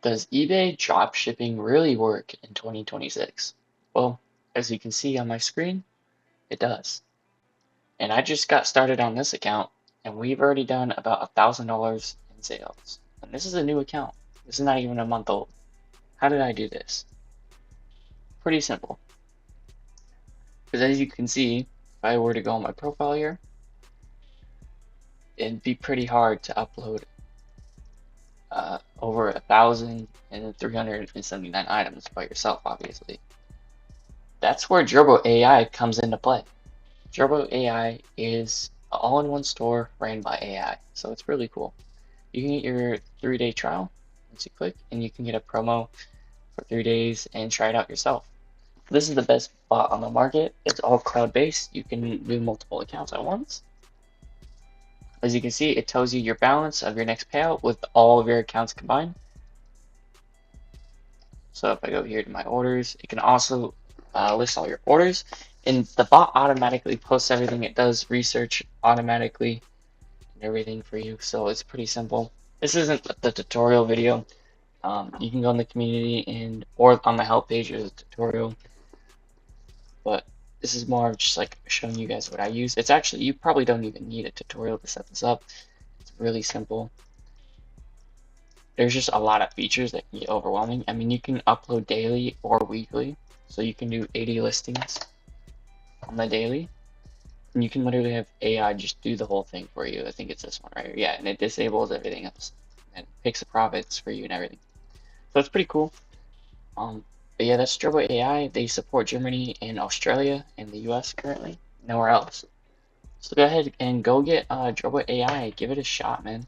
Does eBay dropshipping really work in 2026? Well, as you can see on my screen, it does. And I just got started on this account, and we've already done about $1,000 in sales. And this is a new account. This is not even a month old. How did I do this? Pretty simple. Because as you can see, if I were to go on my profile here, it'd be pretty hard to upload over 1,379 items by yourself, obviously. That's where DroboAI comes into play. DroboAI is an all-in-one store ran by AI, so it's really cool. You can get your 3-day trial once you click, and you can get a promo for 3 days and try it out yourself. This is the best bot on the market. It's all cloud-based. You can do multiple accounts at once. As you can see, it tells you your balance of your next payout with all of your accounts combined. So if I go here to my orders, it can also list all your orders, and the bot automatically posts everything. It does research automatically and everything for you, so it's pretty simple. This isn't the tutorial video. You can go in the community or on the help page, there's a tutorial, but this is more of just like showing you guys what I use. It's actually, you probably don't even need a tutorial to set this up. It's really simple. There's just a lot of features that can get overwhelming. I mean, you can upload daily or weekly, so you can do 80 listings on the daily, and you can literally have AI just do the whole thing for you. I think it's this one right here. Yeah, and it disables everything else and picks the profits for you and everything. So it's pretty cool. But yeah, that's DroboAI. They support Germany and Australia and the US currently, nowhere else. So go ahead and go get DroboAI. Give it a shot, man.